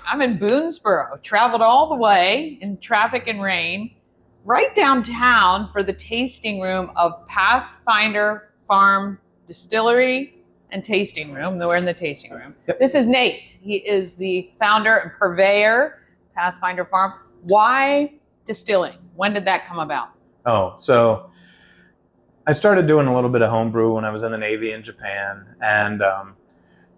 I'm in Boonesboro, traveled all the way in traffic and rain, right downtown for the tasting room of Pathfinder Farm Distillery and Tasting Room. We're in the tasting room. Yep. This is Nate. He is the founder and purveyor, Pathfinder Farm. Why distilling? When did that come about? Oh, so I started doing a little bit of homebrew when I was in the Navy in Japan, and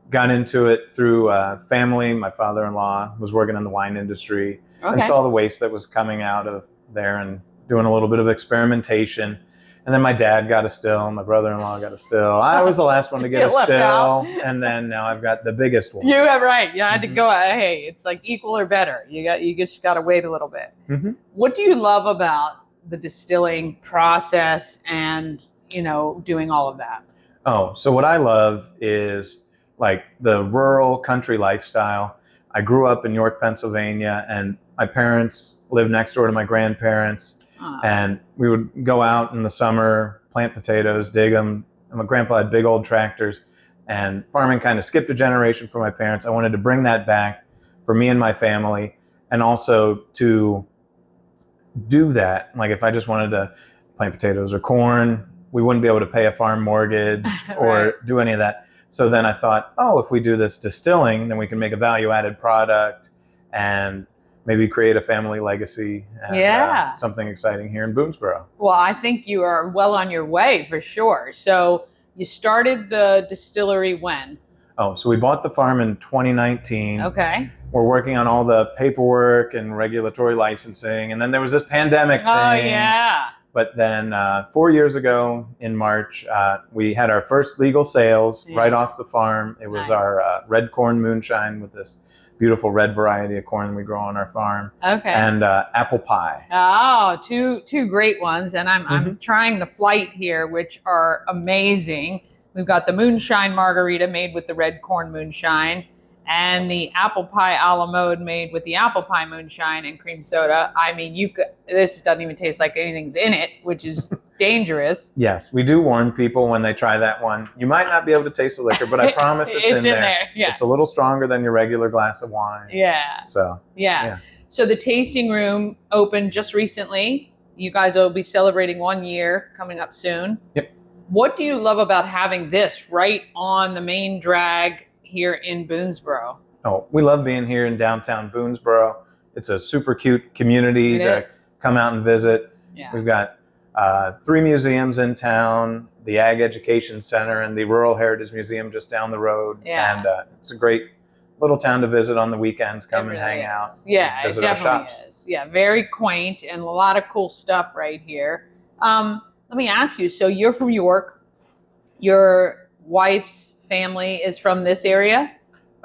got into it through family. My father-in-law was working in the wine industry and saw the waste that was coming out of there and doing a little bit of experimentation. And then my dad got a still, my brother-in-law got a still. I was the last one to get a still, and then now I've got the biggest one. You have right. You had to go. Hey, it's like equal or better. You just got to wait a little bit. Mm-hmm. What do you love about the distilling process and doing all of that? Oh, so what I love is like the rural country lifestyle. I grew up in York, Pennsylvania, and my parents lived next door to my grandparents. And we would go out in the summer, plant potatoes, dig them. And my grandpa had big old tractors, and farming kind of skipped a generation for my parents. I wanted to bring that back for me and my family, and also to do that. Like if I just wanted to plant potatoes or corn, we wouldn't be able to pay a farm mortgage or do any of that. So then I thought, oh, if we do this distilling, then we can make a value-added product and maybe create a family legacy and something exciting here in Boonesboro. Well, I think you are well on your way for sure. So you started the distillery when? Oh, so we bought the farm in 2019. Okay. We're working on all the paperwork and regulatory licensing. And then there was this pandemic thing. Oh, yeah. But then 4 years ago in March, we had our first legal sales right off the farm. It was our red corn moonshine with this beautiful red variety of corn we grow on our farm. Okay. And apple pie. Oh, two great ones. And I'm trying the flight here, which are amazing. We've got the moonshine margarita made with the red corn moonshine, and the apple pie a la mode made with the apple pie moonshine and cream soda. I mean, this doesn't even taste like anything's in it, which is dangerous. Yes, we do warn people when they try that one. You might not be able to taste the liquor, but I promise it's in there. Yeah. It's a little stronger than your regular glass of wine. Yeah. So So the tasting room opened just recently. You guys will be celebrating 1 year coming up soon. Yep. What do you love about having this right on the main drag here in Boonesboro? Oh, we love being here in downtown Boonesboro. It's a super cute community to come out and visit. Yeah. We've got 3 museums in town, the Ag Education Center and the Rural Heritage Museum just down the road. Yeah. And it's a great little town to visit on the weekends, come and hang out. Yeah, it visit our definitely shops. is. Yeah, very quaint and a lot of cool stuff right here. Let me ask you, so you're from York. Your wife's family is from this area?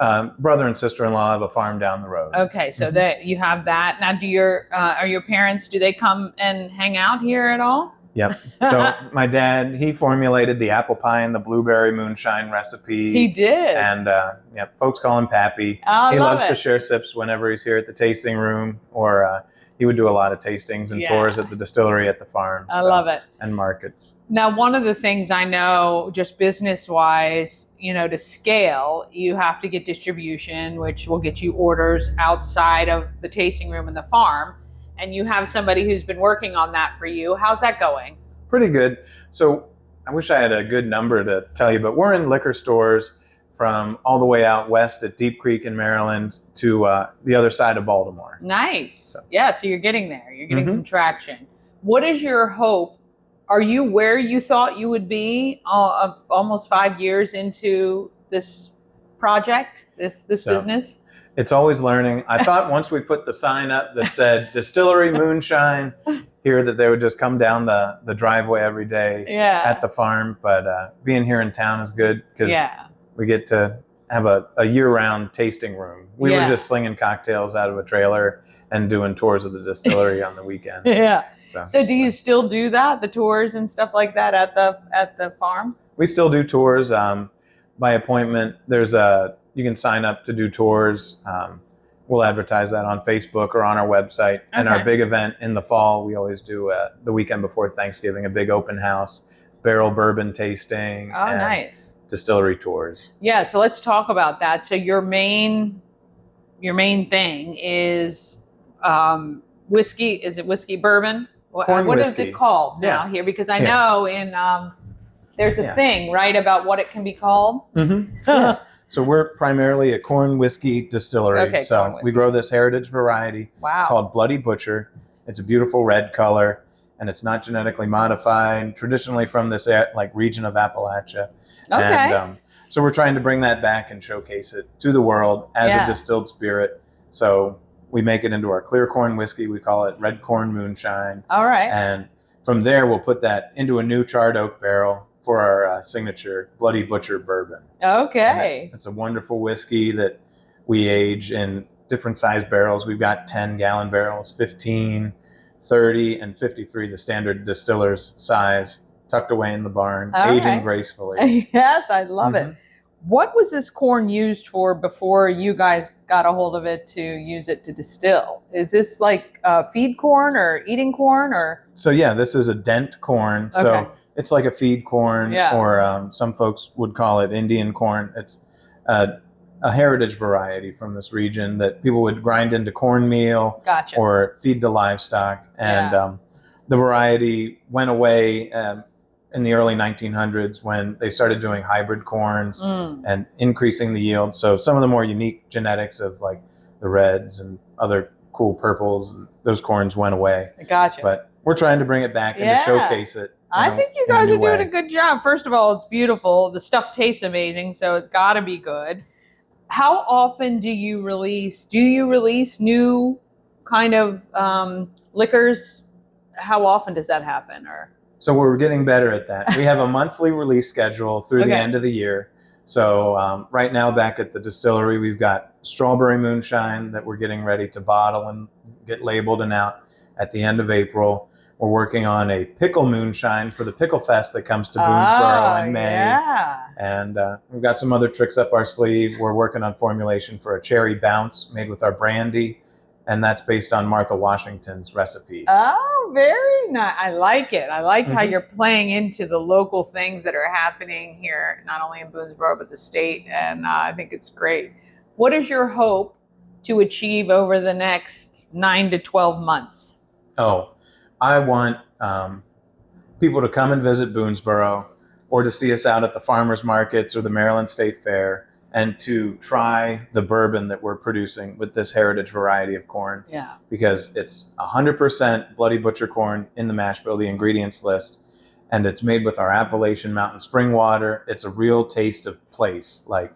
Brother and sister-in-law have a farm down the road. Okay, so that you have that. Now, are your parents, do they come and hang out here at all? Yep. So my dad, he formulated the apple pie and the blueberry moonshine recipe. He did. And folks call him Pappy. Oh, he loves to share sips whenever he's here at the tasting room, or he would do a lot of tastings and tours at the distillery at the farm. I love it. And markets. Now, one of the things I know, just business-wise, to scale, you have to get distribution, which will get you orders outside of the tasting room and the farm. And you have somebody who's been working on that for you. How's that going? Pretty good. So I wish I had a good number to tell you, but we're in liquor stores from all the way out west at Deep Creek in Maryland to the other side of Baltimore. Nice. So you're getting there. You're getting some traction. What is your hope? Are you where you thought you would be almost 5 years into this project, this business? It's always learning. I thought once we put the sign up that said Distillery Moonshine here, that they would just come down the driveway every day at the farm. But being here in town is good because we get to have a year-round tasting room. We were just slinging cocktails out of a trailer and doing tours of the distillery on the weekends. So do you still do that, the tours and stuff like that at the farm? We still do tours by appointment. You can sign up to do tours. We'll advertise that on Facebook or on our website. Okay. And our big event in the fall, we always do the weekend before Thanksgiving, a big open house, barrel bourbon tasting. Oh, nice. Distillery tours. Yeah, so let's talk about that. So your main your main thing is whiskey. Is it whiskey bourbon? Corn What whiskey. is it called now here? Because I know in there's a thing, right, about what it can be called. Yeah. So we're primarily a corn whiskey distillery. Okay, so corn whiskey. we grow this heritage variety Wow. called Bloody Butcher. It's a beautiful red color, and it's not genetically modified, traditionally from this like region of Appalachia. Okay. And so we're trying to bring that back and showcase it to the world as a distilled spirit. So we make it into our clear corn whiskey. We call it red corn moonshine. All right. And from there, we'll put that into a new charred oak barrel for our signature Bloody Butcher bourbon. Okay. It's a wonderful whiskey that we age in different size barrels. We've got 10-gallon barrels, 15, 30, and 53, the standard distiller's size, tucked away in the barn, aging gracefully. Yes, I love it. What was this corn used for before you guys got a hold of it to use it to distill? Is this like feed corn or eating corn or? So yeah, this is a dent corn. So it's like a feed corn, or some folks would call it Indian corn. It's a heritage variety from this region that people would grind into cornmeal or feed to livestock. And the variety went away in the early 1900s when they started doing hybrid corns and increasing the yield. So some of the more unique genetics of like the reds and other cool purples, those corns went away. But we're trying to bring it back and to showcase it. I think you guys are doing a good job. First of all, it's beautiful. The stuff tastes amazing, so it's got to be good. How often do you release? Do you release new kind of liquors? How often does that happen? So we're getting better at that. We have a monthly release schedule through the end of the year. So right now back at the distillery, we've got strawberry moonshine that we're getting ready to bottle and get labeled and out at the end of April. We're working on a pickle moonshine for the Pickle Fest that comes to Boonesboro in May. And we've got some other tricks up our sleeve. We're working on formulation for a cherry bounce made with our brandy. And that's based on Martha Washington's recipe. Oh, very nice. I like it. I like how you're playing into the local things that are happening here, not only in Boonesboro, but the state. And I think it's great. What is your hope to achieve over the next 9 to 12 months? Oh, I want people to come and visit Boonesboro or to see us out at the farmers markets or the Maryland State Fair and to try the bourbon that we're producing with this heritage variety of corn. Because it's 100% Bloody Butcher corn in the mash bill, the ingredients list, and it's made with our Appalachian Mountain spring water. It's a real taste of place. Like,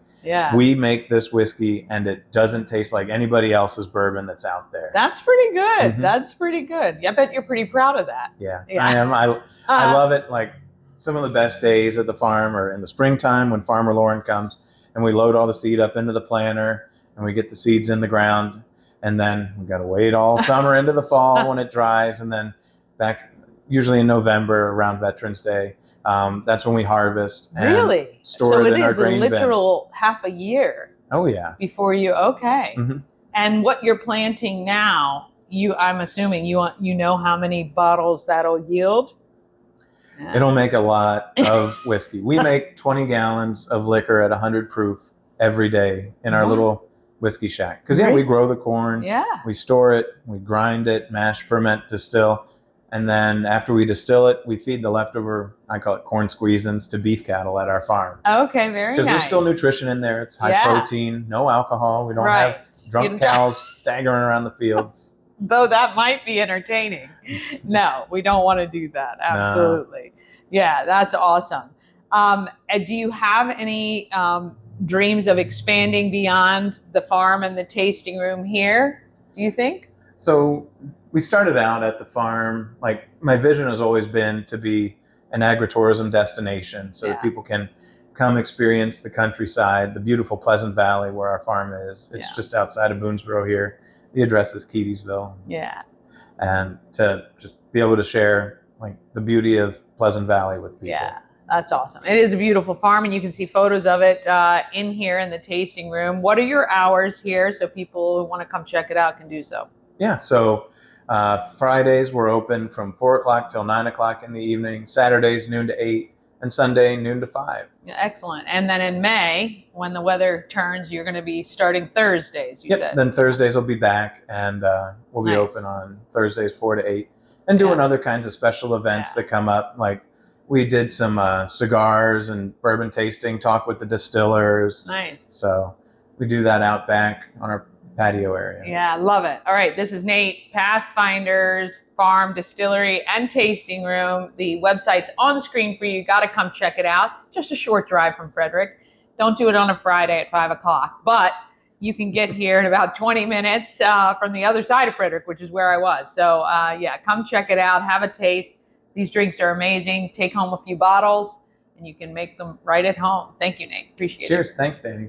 we make this whiskey and it doesn't taste like anybody else's bourbon that's out there. That's pretty good. That's pretty good. I bet you're pretty proud of that. I am. I love it. Like, some of the best days at the farm are in the springtime when Farmer Lauren comes and we load all the seed up into the planter and we get the seeds in the ground. And then we got to wait all summer into the fall when it dries. And then back usually in November around Veterans Day, that's when we harvest and store it in our grain bin. So it is a literal half a year. Oh, yeah. Before you, And what you're planting now, I'm assuming you know how many bottles that'll yield? It'll make a lot of whiskey. We make 20 gallons of liquor at 100 proof every day in our little whiskey shack. Because, we grow the corn, we store it, we grind it, mash, ferment, distill. And then after we distill it, we feed the leftover, I call it corn squeezins, to beef cattle at our farm. Okay, very nice. Because there's still nutrition in there. It's high protein, no alcohol. We don't have drunk cows staggering around the fields. Though that might be entertaining. No, we don't want to do that. Absolutely. No. Yeah, that's awesome. Do you have any dreams of expanding beyond the farm and the tasting room here, do you think? So we started out at the farm. Like, my vision has always been to be an agritourism destination so that people can come experience the countryside, the beautiful Pleasant Valley where our farm is. It's just outside of Boonesboro here. The address is Keedysville. And to just be able to share like the beauty of Pleasant Valley with people. Yeah, that's awesome. It is a beautiful farm, and you can see photos of it in here in the tasting room. What are your hours here so people who want to come check it out can do so? Yeah, so Fridays we're open from 4 o'clock till 9 o'clock in the evening. Saturdays noon to 8, and Sunday noon to 5. Yeah, excellent. And then in May, when the weather turns, you're going to be starting Thursdays, you said. Then Thursdays will be back, and we'll be open on Thursdays 4 to 8, and doing other kinds of special events that come up. Like we did some cigars and bourbon tasting, talk with the distillers. Nice. So we do that out back on our patio area. Yeah, I love it. All right, this is Nate, Pathfinder's Farm Distillery and Tasting Room. The website's on the screen for you. Got to come check it out. Just a short drive from Frederick. Don't do it on a Friday at 5 o'clock, but you can get here in about 20 minutes from the other side of Frederick, which is where I was. So yeah, come check it out. Have a taste. These drinks are amazing. Take home a few bottles, and you can make them right at home. Thank you, Nate. Appreciate it. Cheers. Thanks, Danny.